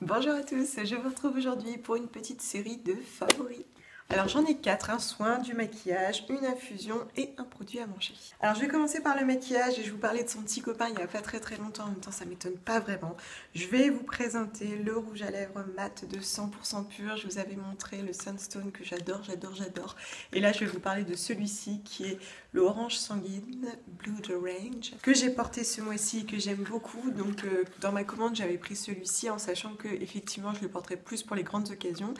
Bonjour à tous, je vous retrouve aujourd'hui pour une petite série de favoris. Alors j'en ai 4, un soin, du maquillage, une infusion et un produit à manger. Alors je vais commencer par le maquillage et je vous parlais de son petit copain il n'y a pas très longtemps, en même temps ça m'étonne pas vraiment. Je vais vous présenter le rouge à lèvres mat de 100% pur. Je vous avais montré le Sunstone que j'adore. Et là je vais vous parler de celui-ci qui est le orange sanguine Blue de Range que j'ai porté ce mois-ci et que j'aime beaucoup. Donc dans ma commande j'avais pris celui-ci en sachant que effectivement je le porterai plus pour les grandes occasions.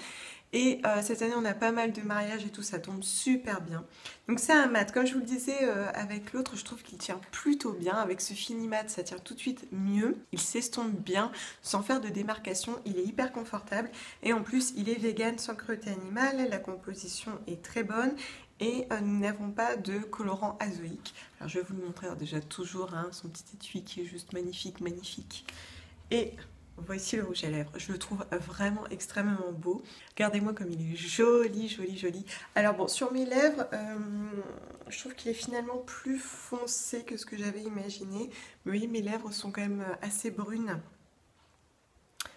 Et cette année, on a pas mal de mariages et tout, ça tombe super bien. Donc c'est un mat. Comme je vous le disais avec l'autre, je trouve qu'il tient plutôt bien. Avec ce fini mat, ça tient tout de suite mieux. Il s'estompe bien, sans faire de démarcation. Il est hyper confortable. Et en plus, il est vegan, sans cruauté animale. La composition est très bonne. Et nous n'avons pas de colorant azoïque. Alors je vais vous le montrer. Alors, déjà, toujours son petit étui qui est juste magnifique. Et voici le rouge à lèvres, je le trouve vraiment extrêmement beau. Regardez-moi comme il est joli. Alors bon, sur mes lèvres, je trouve qu'il est finalement plus foncé que ce que j'avais imaginé. Mais oui, mes lèvres sont quand même assez brunes.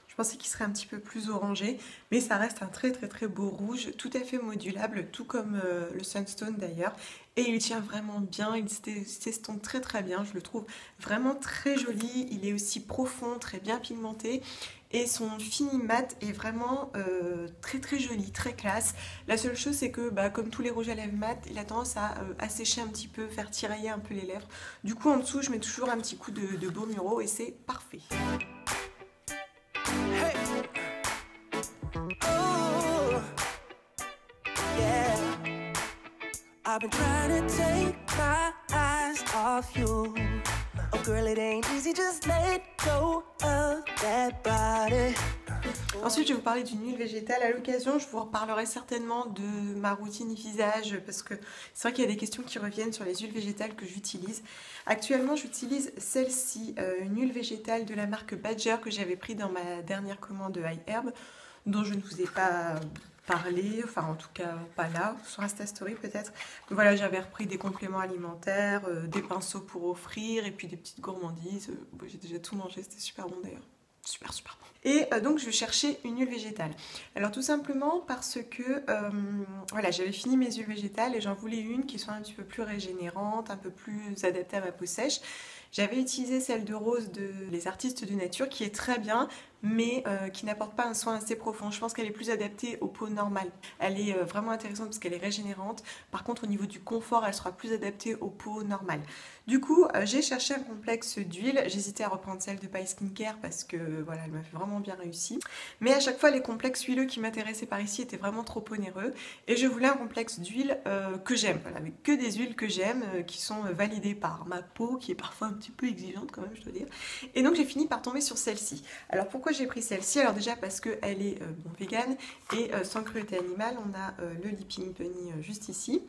Je pensais qu'il serait un petit peu plus orangé, mais ça reste un très beau rouge, tout à fait modulable, tout comme le Sunstone d'ailleurs. Et il tient vraiment bien, il s'estompe très bien, je le trouve vraiment très joli. Il est aussi profond, très bien pigmenté. Et son fini mat est vraiment très joli, très classe. La seule chose c'est que comme tous les rouges à lèvres mat, il a tendance à assécher un petit peu, faire tirailler un peu les lèvres. Du coup en dessous je mets toujours un petit coup de baume Muro et c'est parfait. I've been trying to take my eyes off you. Oh girl, it ain't easy, just let go of that body. Ensuite, je vais vous parler d'une huile végétale. À l'occasion, je vous reparlerai certainement de ma routine visage parce que c'est vrai qu'il y a des questions qui reviennent sur les huiles végétales que j'utilise. Actuellement, j'utilise celle-ci, une huile végétale de la marque Badger que j'avais pris dans ma dernière commande de High Herb, dont je ne vous ai pas parlé, enfin en tout cas pas là, sur Insta Story peut-être. Voilà, j'avais repris des compléments alimentaires, des pinceaux pour offrir et puis des petites gourmandises. J'ai déjà tout mangé, c'était super bon d'ailleurs. Super bon. Et donc je cherchais une huile végétale. Alors tout simplement parce que voilà, j'avais fini mes huiles végétales et j'en voulais une qui soit un petit peu plus régénérante, un peu plus adaptée à ma peau sèche. J'avais utilisé celle de Rose de Les Artistes de Nature qui est très bien, mais qui n'apporte pas un soin assez profond. Je pense qu'elle est plus adaptée aux peaux normales. Elle est vraiment intéressante parce qu'elle est régénérante. Par contre, au niveau du confort, elle sera plus adaptée aux peaux normales. Du coup, j'ai cherché un complexe d'huile. J'hésitais à reprendre celle de Paille Skincare parce que voilà, elle m'a fait vraiment bien réussi. Mais à chaque fois, les complexes huileux qui m'intéressaient par ici étaient vraiment trop onéreux. Et je voulais un complexe d'huile que j'aime. Voilà, avec que des huiles que j'aime, qui sont validées par ma peau, qui est parfois un petit peu exigeante quand même, je dois dire. Et donc, j'ai fini par tomber sur celle-ci. Alors, pourquoi j'ai pris celle-ci? Alors déjà parce qu'elle est vegan et sans cruauté animale. On a le Leaping Bunny juste ici.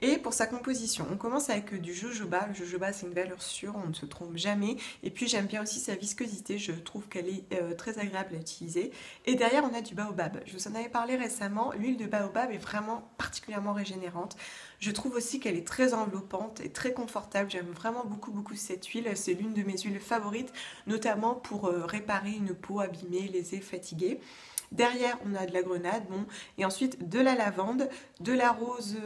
Et pour sa composition, on commence avec du jojoba. Le jojoba, c'est une valeur sûre, on ne se trompe jamais. Et puis j'aime bien aussi sa viscosité, je trouve qu'elle est très agréable à utiliser. Et derrière, on a du baobab. Je vous en avais parlé récemment, l'huile de baobab est vraiment particulièrement régénérante. Je trouve aussi qu'elle est très enveloppante et très confortable. J'aime vraiment beaucoup cette huile. C'est l'une de mes huiles favorites, notamment pour réparer une peau abîmée, lésée, fatiguée. Derrière, on a de la grenade, bon, et ensuite de la lavande, de la rose,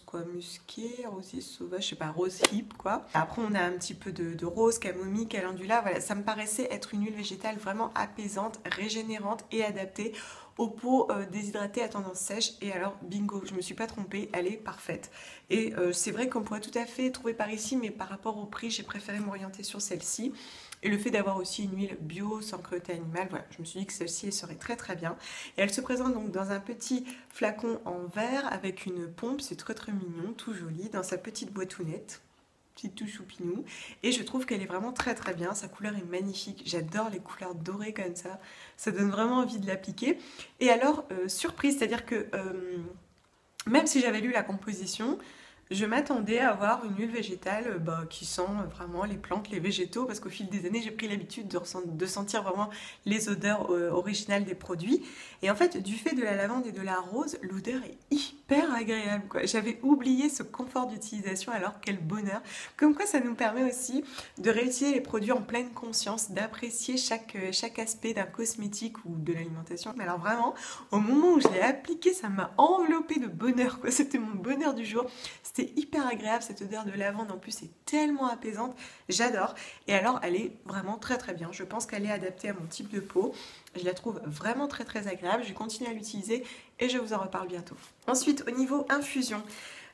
quoi, musquée, rosier sauvage, je sais pas, rose hip, quoi. Après, on a un petit peu de rose, camomille, calendula, voilà, ça me paraissait être une huile végétale vraiment apaisante, régénérante et adaptée aux peaux déshydratées à tendance sèche. Et alors, bingo, je me suis pas trompée, elle est parfaite. Et c'est vrai qu'on pourrait tout à fait trouver par ici, mais par rapport au prix, j'ai préféré m'orienter sur celle-ci. Et le fait d'avoir aussi une huile bio, sans cruauté animale, voilà, je me suis dit que celle-ci serait très bien. Et elle se présente donc dans un petit flacon en verre avec une pompe, c'est très mignon, tout joli, dans sa petite boîtounette. Petit tout choupinou, et je trouve qu'elle est vraiment très bien, sa couleur est magnifique, j'adore les couleurs dorées comme ça donne vraiment envie de l'appliquer. Et alors, surprise, c'est-à-dire que même si j'avais lu la composition, je m'attendais à avoir une huile végétale qui sent vraiment les plantes, les végétaux, parce qu'au fil des années, j'ai pris l'habitude de sentir vraiment les odeurs originales des produits. Et en fait, du fait de la lavande et de la rose, l'odeur est hyper super agréable quoi. J'avais oublié ce confort d'utilisation, alors quel bonheur. Comme quoi ça nous permet aussi de réutiliser les produits en pleine conscience, d'apprécier chaque aspect d'un cosmétique ou de l'alimentation. Mais alors vraiment, au moment où je l'ai appliqué, ça m'a enveloppé de bonheur quoi. C'était mon bonheur du jour. C'était hyper agréable, cette odeur de lavande en plus est tellement apaisante, j'adore. Et alors elle est vraiment très très bien. Je pense qu'elle est adaptée à mon type de peau. Je la trouve vraiment très très agréable. Je continue à l'utiliser et je vous en reparle bientôt. Ensuite, au niveau infusion,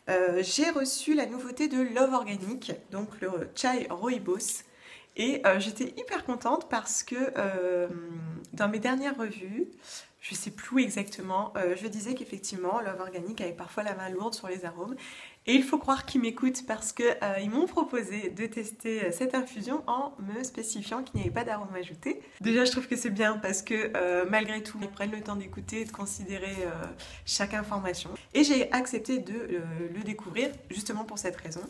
j'ai reçu la nouveauté de Love Organic, donc le chai rooibos. Et j'étais hyper contente parce que dans mes dernières revues, je ne sais plus où exactement, je disais qu'effectivement Love Organic avait parfois la main lourde sur les arômes. Et il faut croire qu'ils m'écoutent parce qu'ils m'ont proposé de tester cette infusion en me spécifiant qu'il n'y avait pas d'arôme ajouté. Déjà, je trouve que c'est bien parce que malgré tout, ils prennent le temps d'écouter et de considérer chaque information. Et j'ai accepté de le découvrir justement pour cette raison.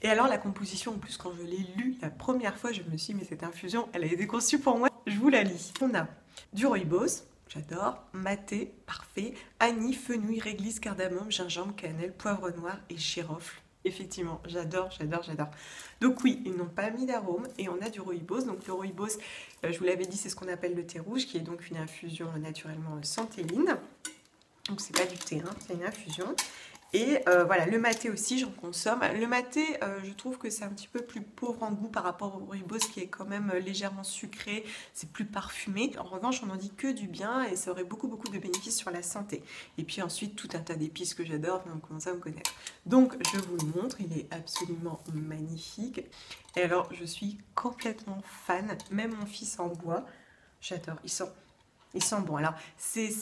Et alors la composition, en plus, quand je l'ai lu la première fois, je me suis dit mais cette infusion, elle a été conçue pour moi. Je vous la lis. On a du rooibos. J'adore, maté, parfait, anis, fenouil, réglisse, cardamome, gingembre, cannelle, poivre noir et girofle. Effectivement, j'adore, j'adore, j'adore. Donc oui, ils n'ont pas mis d'arôme et on a du rooibos. Donc le rooibos, je vous l'avais dit, c'est ce qu'on appelle le thé rouge, qui est donc une infusion naturellement sans théine. Donc c'est pas du thé, hein, c'est une infusion. Et voilà, le maté aussi, j'en consomme. Le maté, je trouve que c'est un petit peu plus pauvre en goût par rapport au rooibos qui est quand même légèrement sucré, c'est plus parfumé. En revanche, on n'en dit que du bien et ça aurait beaucoup de bénéfices sur la santé. Et puis ensuite, tout un tas d'épices que j'adore, on commence à me connaître. Donc, je vous le montre, il est absolument magnifique. Et alors, je suis complètement fan, même mon fils en boit. J'adore, il sent bon. Alors, c'est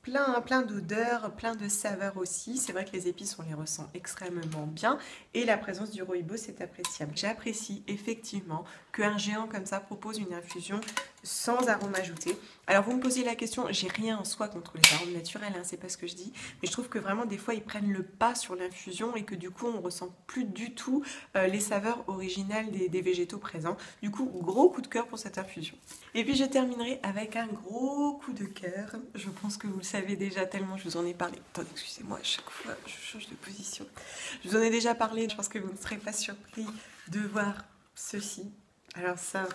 plein d'odeurs, plein de saveurs aussi. C'est vrai que les épices, on les ressent extrêmement bien. Et la présence du rooibos est appréciable. J'apprécie effectivement qu'un géant comme ça propose une infusion sans arôme ajouté. Alors, vous me posez la question, j'ai rien en soi contre les arômes naturels, hein, c'est pas ce que je dis. Mais je trouve que vraiment, des fois, ils prennent le pas sur l'infusion et que du coup, on ressent plus du tout les saveurs originales des végétaux présents. Du coup, gros coup de cœur pour cette infusion. Et puis, je terminerai avec un gros coup de cœur. Je pense que vous le savez déjà tellement je vous en ai parlé. Attendez, excusez-moi, à chaque fois je change de position. Je vous en ai déjà parlé, je pense que vous ne serez pas surpris de voir ceci. Alors ça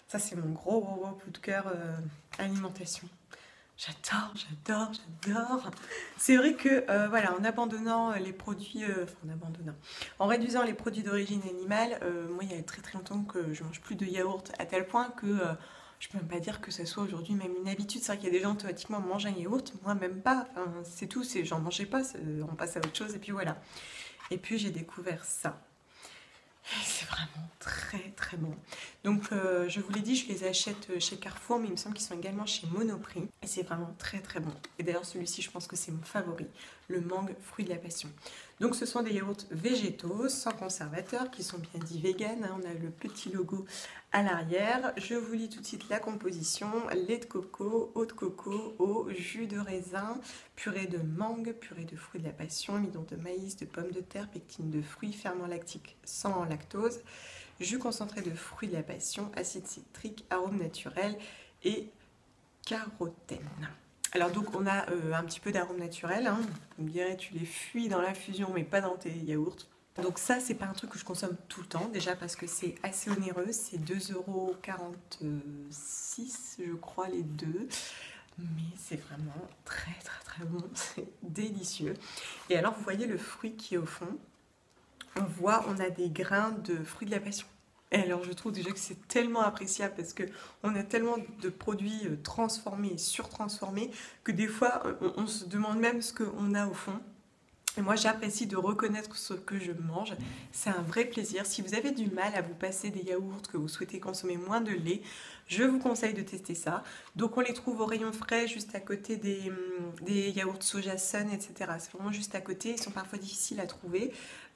c'est mon gros coup de cœur alimentation. J'adore. C'est vrai que voilà, en abandonnant les produits, en réduisant les produits d'origine animale, moi il y a très longtemps que je mange plus de yaourt à tel point que je peux même pas dire que ça soit aujourd'hui même une habitude. C'est vrai qu'il y a des gens automatiquement mangent un yaourt, moi même pas. Enfin, c'est tout, j'en mangeais pas, on passe à autre chose et puis voilà. Et puis j'ai découvert ça. C'est vraiment très bon. Donc je vous l'ai dit, je les achète chez Carrefour, mais il me semble qu'ils sont également chez Monoprix. Et c'est vraiment très bon. Et d'ailleurs celui-ci, je pense que c'est mon favori, le mangue fruit de la passion. Donc ce sont des yaourts végétaux, sans conservateurs, qui sont bien dits vegan, hein. On a le petit logo à l'arrière. Je vous lis tout de suite la composition. Lait de coco, eau de coco, eau, jus de raisin, purée de mangue, purée de fruits de la passion, amidon de maïs, de pommes de terre, pectine de fruits, ferment lactique sans lactose, jus concentré de fruits de la passion, acide citrique, arôme naturel et carotène. Alors donc on a un petit peu d'arôme naturel, hein. Vous me direz tu les fuis dans l'infusion mais pas dans tes yaourts. Donc ça c'est pas un truc que je consomme tout le temps, déjà parce que c'est assez onéreux, c'est 2,46 € je crois les deux. Mais c'est vraiment très bon, c'est délicieux. Et alors vous voyez le fruit qui est au fond, on a des grains de fruits de la passion. Et alors je trouve déjà que c'est tellement appréciable parce qu'on a tellement de produits transformés et surtransformés que des fois on se demande même ce qu'on a au fond. Et moi j'apprécie de reconnaître ce que je mange, c'est un vrai plaisir. Si vous avez du mal à vous passer des yaourts, que vous souhaitez consommer moins de lait, je vous conseille de tester ça. Donc on les trouve au rayon frais, juste à côté des yaourts soja sun, etc. C'est vraiment juste à côté, ils sont parfois difficiles à trouver.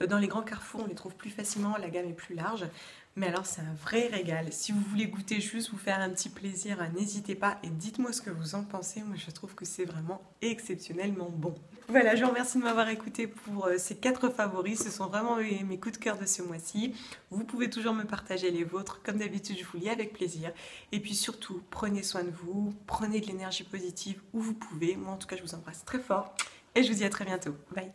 Dans les grands carrefours on les trouve plus facilement, la gamme est plus large. Mais alors c'est un vrai régal. Si vous voulez goûter juste, vous faire un petit plaisir, n'hésitez pas et dites-moi ce que vous en pensez. Moi je trouve que c'est vraiment exceptionnellement bon. Voilà, je vous remercie de m'avoir écouté pour ces 4 favoris. Ce sont vraiment mes coups de cœur de ce mois-ci. Vous pouvez toujours me partager les vôtres. Comme d'habitude, je vous lis avec plaisir. Et puis surtout, prenez soin de vous. Prenez de l'énergie positive où vous pouvez. Moi en tout cas, je vous embrasse très fort. Et je vous dis à très bientôt. Bye.